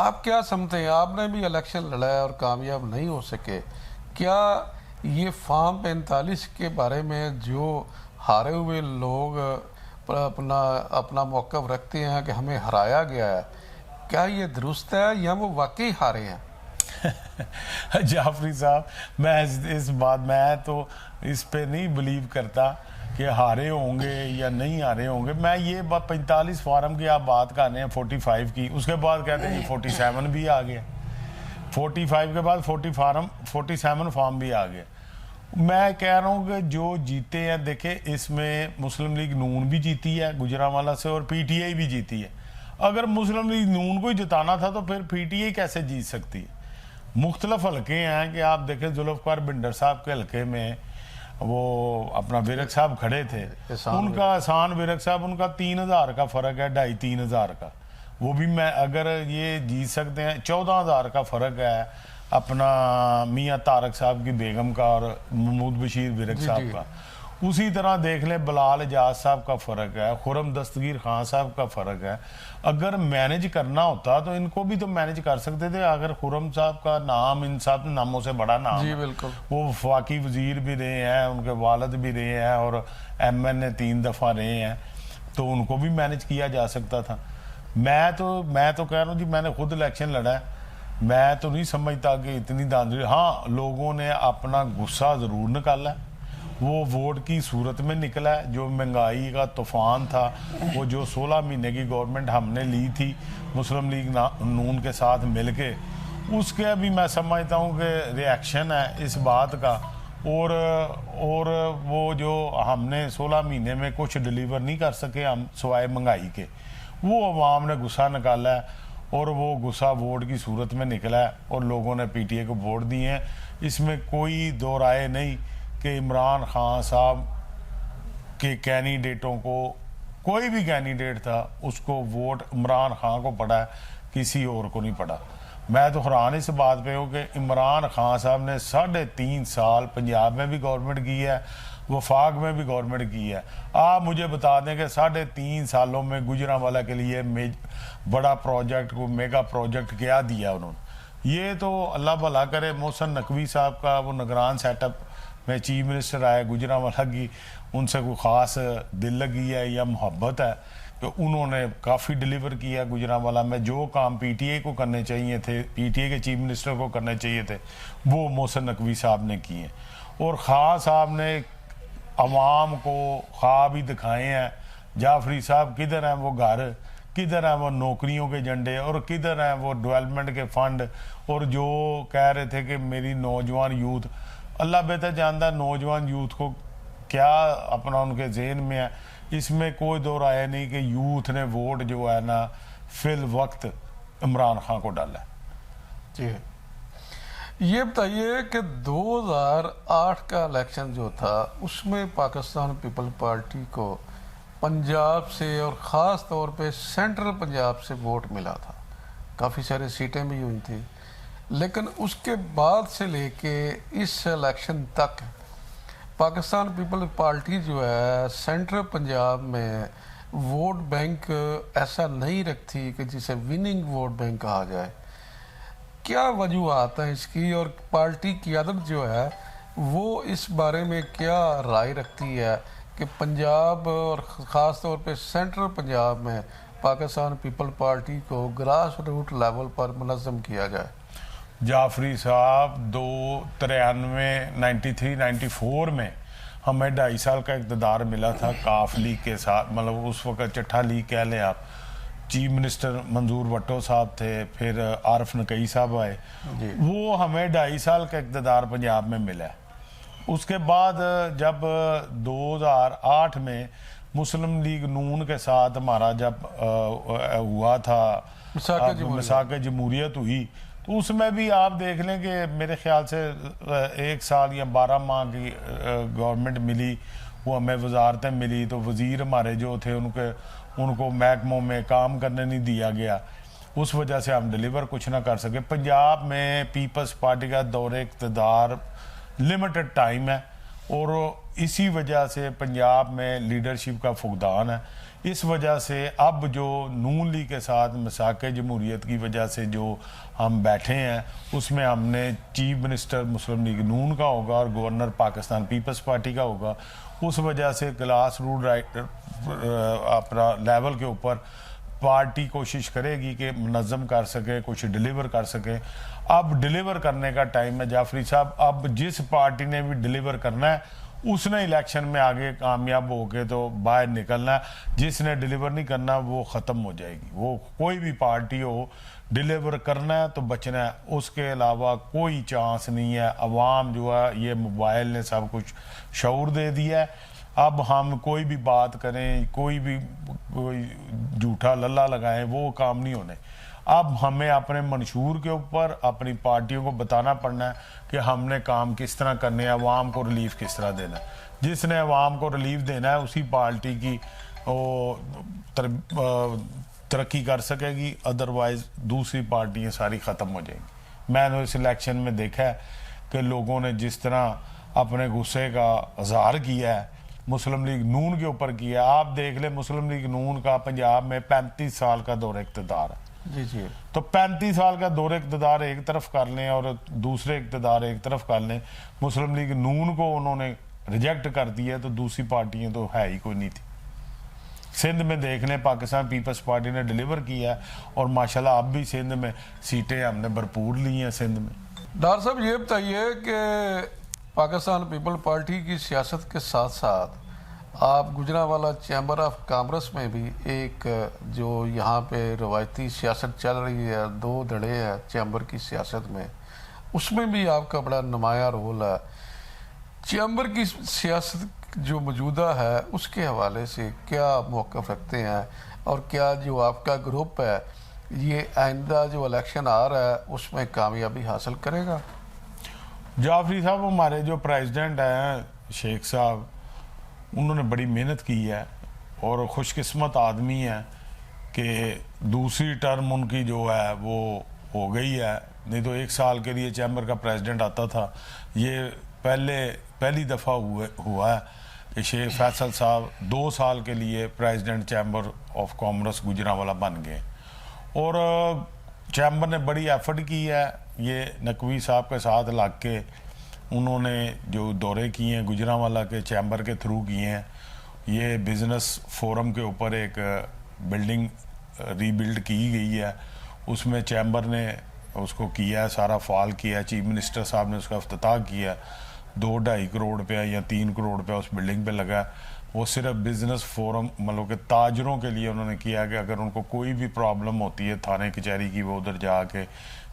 آپ کیا سمجھتے ہیں؟ آپ نے بھی الیکشن لڑایا اور کامیاب نہیں ہو سکے، کیا یہ فارم 45 کے بارے میں جو ہارے ہوئے لوگ اپنا موقف رکھتے ہیں کہ ہمیں ہرایا گیا ہے، کیا یہ درست ہے یا وہ واقعی ہارے ہیں؟ جعفری صاحب، میں تو اس پہ نہیں بلیو کرتا کہ ہارے ہوں گے یا نہیں ہارے ہوں گے. میں یہ 45 فارم کی آپ بات کر رہے ہیں، 45 کی، اس کے بعد کہتے ہیں 47 بھی آ گیا، 45 کے بعد 47 فارم بھی آ گیا. میں کہہ رہا ہوں کہ جو جیتے ہیں، دیکھیں اس میں مسلم لیگ نون بھی جیتی ہے گجرانوالہ سے اور پی ٹی آئی بھی جیتی ہے. اگر مسلم لیگ نون کو ہی جتانا تھا تو پھر پی ٹی آئی کیسے جیت سکتی ہے؟ مختلف حلقے ہیں کہ آپ دیکھیں ذوالفقار بھنڈر صاحب کے حلقے میں وہ اپنا ورق صاحب کھڑے تھے، ان کا احسان ورق صاحب، ان کا 3000 کا فرق ہے، 2500 کا. وہ بھی میں اگر یہ جیت سکتے ہیں، 14,000 کا فرق ہے اپنا میاں طارق صاحب کی بیگم کا اور محمود بشیر ورق صاحب کا. اسی طرح دیکھ لیں بلال اجاز صاحب کا فرق ہے، خرم دستگیر خان صاحب کا فرق ہے. اگر مینج کرنا ہوتا تو ان کو بھی تو مینج کر سکتے تھے. اگر خرم صاحب کا نام ان سب ناموں سے بڑا نام ہے، بالکل، وہ وہ وفاقی وزیر بھی رہے ہیں، ان کے والد بھی رہے ہیں اور ایم این اے 3 دفعہ رہے ہیں، تو ان کو بھی مینج کیا جا سکتا تھا. میں تو کہہ رہا ہوں جی، میں نے خود الیکشن لڑا ہے، میں تو نہیں سمجھتا کہ اتنی دھاندلی. ہاں، لوگوں نے اپنا غصہ ضرور نکالا ہے، وہ ووٹ کی صورت میں نکلا ہے. جو مہنگائی کا طوفان تھا، وہ جو 16 مہینے کی گورنمنٹ ہم نے لی تھی مسلم لیگ نون کے ساتھ مل کے، اس کے بھی میں سمجھتا ہوں کہ ریاکشن ہے اس بات کا. اور وہ جو ہم نے 16 مہینے میں کچھ ڈیلیور نہیں کر سکے ہم سوائے مہنگائی کے، وہ عوام نے غصہ نکالا ہے اور وہ غصہ ووٹ کی صورت میں نکلا ہے اور لوگوں نے پی ٹی اے کو ووٹ دیے ہیں. اس میں کوئی دو رائے نہیں کہ عمران خان صاحب کے کینڈیڈیٹوں کو، کوئی بھی کینڈیڈیٹ تھا اس کو ووٹ عمران خان کو پڑا ہے، کسی اور کو نہیں پڑا. میں تو حیران اس بات پہ ہوں کہ عمران خان صاحب نے 3.5 سال پنجاب میں بھی گورنمنٹ کی ہے، وفاق میں بھی گورنمنٹ کی ہے. آپ مجھے بتا دیں کہ 3.5 سالوں میں گجرانوالہ کے لیے بڑا پروجیکٹ کو میگا پروجیکٹ کیا دیا انہوں نے. یہ تو اللہ بھلا کرے. محسن نقوی صاحب کا وہ نگران سیٹ اپ میں چیف منسٹر آئے گجرانوالہ کی، ان سے کوئی خاص دل لگی ہے یا محبت ہے کہ انہوں نے کافی ڈیلیور کیا گجرانوالہ میں. جو کام پی ٹی اے کو کرنے چاہیے تھے، پی ٹی اے کے چیف منسٹر کو کرنے چاہیے تھے، وہ محسن نقوی صاحب نے کیے. اور خان صاحب نے عوام کو خواب ہی دکھائے ہیں. جعفری صاحب کدھر ہیں وہ گھر، کدھر ہیں وہ نوکریوں کے جھنڈے، اور کدھر ہیں وہ ڈیولپمنٹ کے فنڈ. اور جو کہہ رہے تھے کہ میری نوجوان یوتھ، اللہ بہتر جانتا ہے نوجوان یوتھ کو کیا اپنا ان کے ذہن میں ہے. اس میں کوئی دو رائے نہیں کہ یوتھ نے ووٹ جو ہے نا فی الوقت عمران خان کو ڈالا ہے. جی، یہ بتائیے کہ 2008 کا الیکشن جو تھا اس میں پاکستان پیپل پارٹی کو پنجاب سے اور خاص طور پہ سینٹرل پنجاب سے ووٹ ملا تھا، کافی سارے سیٹیں بھی ہوئی تھیں. لیکن اس کے بعد سے لے کے اس الیکشن تک پاکستان پیپل پارٹی جو ہے سینٹرل پنجاب میں ووٹ بینک ایسا نہیں رکھتی کہ جسے وننگ ووٹ بینک کہا جائے. کیا وجوہات ہیں اس کی، اور پارٹی قیادت جو ہے وہ اس بارے میں کیا رائے رکھتی ہے کہ پنجاب اور خاص طور پہ سینٹرل پنجاب میں پاکستان پیپل پارٹی کو گراس روٹ لیول پر منظم کیا جائے؟ جعفری صاحب 93 میں ہمیں 2.5 سال کا اقتدار ملا تھا کاف لیگ کے ساتھ، مطلب اس وقت چٹھا لیگ کہہ لیں آپ. چیف منسٹر منظور بھٹو صاحب تھے، پھر عارف نقی صاحب آئے. وہ ہمیں 2.5 سال کا اقتدار پنجاب میں ملا ہے. اس کے بعد جب 2008 میں مسلم لیگ نون کے ساتھ ہمارا جب ہوا تھا مساق جمہوریت ہوئی، تو اس میں بھی آپ دیکھ لیں کہ میرے خیال سے 1 سال یا 12 ماہ کی گورنمنٹ ملی، وہ ہمیں وزارتیں ملی، تو وزیر ہمارے جو تھے ان کو محکموں میں کام کرنے نہیں دیا گیا. اس وجہ سے ہم ڈیلیور کچھ نہ کر سکے. پنجاب میں پیپلز پارٹی کا دور اقتدار لمیٹڈ ٹائم ہے، اور اسی وجہ سے پنجاب میں لیڈرشپ کا فقدان ہے. اس وجہ سے اب جو نون لیگ کے ساتھ مساق جمہوریت کی وجہ سے جو ہم بیٹھے ہیں اس میں ہم نے چیف منسٹر مسلم لیگ نون کا ہوگا اور گورنر پاکستان پیپلز پارٹی کا ہوگا. اس وجہ سے کلاس روٹ اپنا لیول کے اوپر پارٹی کوشش کرے گی کہ منظم کر سکے, کچھ ڈیلیور کر سکے. اب ڈیلیور کرنے کا ٹائم ہے جعفری صاحب. اب جس پارٹی نے بھی ڈیلیور کرنا ہے اس نے الیکشن میں آگے کامیاب ہو کے تو باہر نکلنا ہے. جس نے ڈیلیور نہیں کرنا وہ ختم ہو جائے گی. وہ کوئی بھی پارٹی ہو, ڈیلیور کرنا ہے تو بچنا ہے, اس کے علاوہ کوئی چانس نہیں ہے. عوام جو ہے یہ موبائل نے سب کچھ شعور دے دیا ہے. اب ہم کوئی بھی بات کریں, کوئی جھوٹا للہ لگائیں, وہ کام نہیں ہونے. اب ہمیں اپنے منشور کے اوپر اپنی پارٹیوں کو بتانا پڑنا ہے کہ ہم نے کام کس طرح کرنے ہیں, عوام کو ریلیف کس طرح دینا ہے. جس نے عوام کو ریلیف دینا ہے اسی پارٹی کی ترقی کر سکے گی, ادروائز دوسری پارٹیاں ساری ختم ہو جائیں گی. میں نے اس الیکشن میں دیکھا ہے کہ لوگوں نے جس طرح اپنے غصے کا اظہار کیا ہے مسلم لیگ نون کے اوپر کیا ہے. آپ دیکھ لیں مسلم لیگ نون کا پنجاب میں 35 سال کا دور اقتدار ہے. جی جی. تو 35 سال کا دور اقتدار ایک طرف کر لیں اور دوسرے اقتدار ایک طرف کر لیں. مسلم لیگ نون کو انہوں نے ریجیکٹ کر دیا تو دوسری پارٹیاں تو ہے ہی کوئی نہیں تھی. سندھ میں دیکھ لیں پاکستان پیپلز پارٹی نے ڈیلیور کیا ہے اور ماشاءاللہ اب بھی سندھ میں سیٹیں ہم نے بھرپور لی ہیں. سندھ میں ڈاکٹر صاحب یہ بتائیے کہ پاکستان پیپل پارٹی کی سیاست کے ساتھ ساتھ آپ گجرانوالہ چیمبر آف کامرس میں بھی ایک جو یہاں پہ روایتی سیاست چل رہی ہے, 2 دھڑے ہیں چیمبر کی سیاست میں, اس میں بھی آپ کا بڑا نمایاں رول ہے. چیمبر کی سیاست جو موجودہ ہے اس کے حوالے سے کیا موقف رکھتے ہیں, اور کیا جو آپ کا گروپ ہے یہ آئندہ جو الیکشن آ رہا ہے اس میں کامیابی حاصل کرے گا؟ جعفری صاحب ہمارے جو پریزیڈنٹ ہیں شیخ صاحب, انہوں نے بڑی محنت کی ہے اور خوش قسمت آدمی ہیں کہ دوسری ٹرم ان کی جو ہے وہ ہو گئی ہے. نہیں تو 1 سال کے لیے چیمبر کا پریزیڈنٹ آتا تھا. یہ پہلی دفعہ ہوا ہے کہ شیخ فیصل صاحب 2 سال کے لیے president chamber of commerce Gujranwala بن گئے. اور چیمبر نے بڑی ایفرٹ کی ہے. یہ نقوی صاحب کے ساتھ لگ کے انہوں نے جو دورے کیے ہیں گجرانوالہ کے چیمبر کے تھرو کیے ہیں. یہ بزنس فورم کے اوپر ایک بلڈنگ ری بلڈ کی گئی ہے, اس میں چیمبر نے اس کو کیا ہے, سارا فعال کیا ہے. چیف منسٹر صاحب نے اس کا افتتاح کیا ہے. 2-2.5 کروڑ روپیہ یا 3 کروڑ روپیہ اس بلڈنگ پہ لگا ہے. وہ صرف بزنس فورم مطلب کہ تاجروں کے لیے انہوں نے کیا کہ اگر ان کو کوئی بھی پرابلم ہوتی ہے تھانے کچہری کی, وہ ادھر جا کے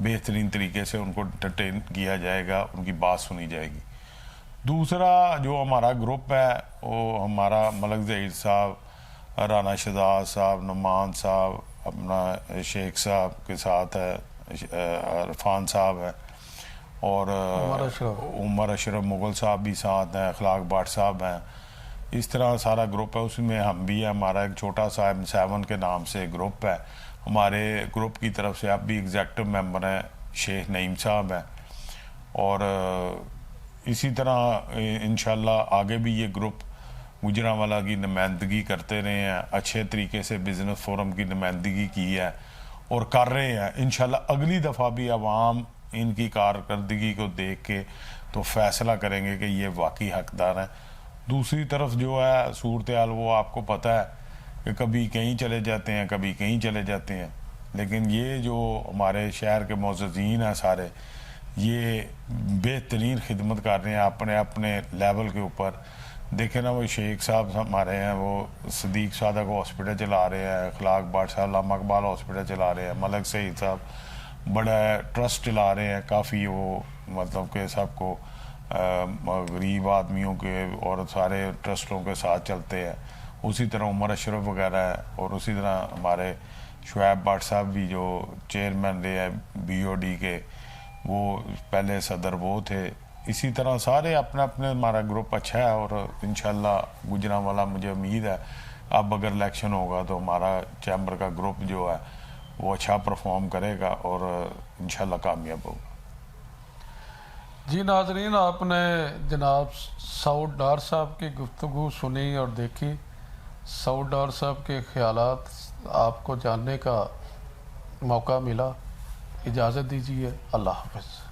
بہترین طریقے سے ان کو انٹرٹین کیا جائے گا, ان کی بات سنی جائے گی. دوسرا جو ہمارا گروپ ہے وہ ہمارا ملک ظہیر صاحب, رانا شہزاد صاحب, نعمان صاحب, اپنا شیخ صاحب کے ساتھ ہے, عرفان صاحب ہے, اور عمر اشرف مغل صاحب بھی ساتھ ہیں, اخلاق بٹ صاحب ہیں. اس طرح سارا گروپ ہے. اس میں ہم بھی ہیں. ہمارا ایک چھوٹا سا M7 کے نام سے گروپ ہے. ہمارے گروپ کی طرف سے اب بھی ایگزیکٹو ممبر ہیں شیخ نعیم صاحب ہیں. اور اسی طرح انشاءاللہ آگے بھی یہ گروپ گجرانوالہ کی نمائندگی کرتے رہے ہیں. اچھے طریقے سے بزنس فورم کی نمائندگی کی ہے اور کر رہے ہیں. انشاءاللہ اگلی دفعہ بھی عوام ان کی کارکردگی کو دیکھ کے تو فیصلہ کریں گے کہ یہ واقعی حقدار ہیں. دوسری طرف جو ہے صورتحال وہ آپ کو پتہ ہے کہ کبھی کہیں چلے جاتے ہیں, کبھی کہیں چلے جاتے ہیں. لیکن یہ جو ہمارے شہر کے معززین ہیں سارے, یہ بہترین خدمت کر رہے ہیں اپنے اپنے لیول کے اوپر. دیکھیں نا وہ شیخ صاحب ہمارے ہیں, وہ صدیق صادق ہاسپٹل چلا رہے ہیں, اخلاق بٹ صاحب علامہ اقبال ہاسپٹل چلا رہے ہیں, ملک سعید صاحب بڑا ٹرسٹ چلا رہے ہیں کافی. وہ مطلب کہ سب کو غریب آدمیوں کے اور سارے ٹرسٹوں کے ساتھ چلتے ہیں. اسی طرح عمر اشرف وغیرہ ہے, اور اسی طرح ہمارے شعیب بٹ صاحب بھی جو چیئرمین رہے ہیں BOD کے, وہ پہلے صدر وہ تھے. اسی طرح سارے اپنے اپنے ہمارا گروپ اچھا ہے. اور انشاءاللہ گجرانوالہ مجھے امید ہے اب اگر الیکشن ہوگا تو ہمارا چیمبر کا گروپ جو ہے وہ اچھا پرفارم کرے گا اور انشاءاللہ کامیاب ہوگا. جی ناظرین، آپ نے جناب سعود ڈار صاحب کی گفتگو سنی اور دیکھی۔ سعود ڈار صاحب کے خیالات آپ کو جاننے کا موقع ملا۔ اجازت دیجیے، اللہ حافظ۔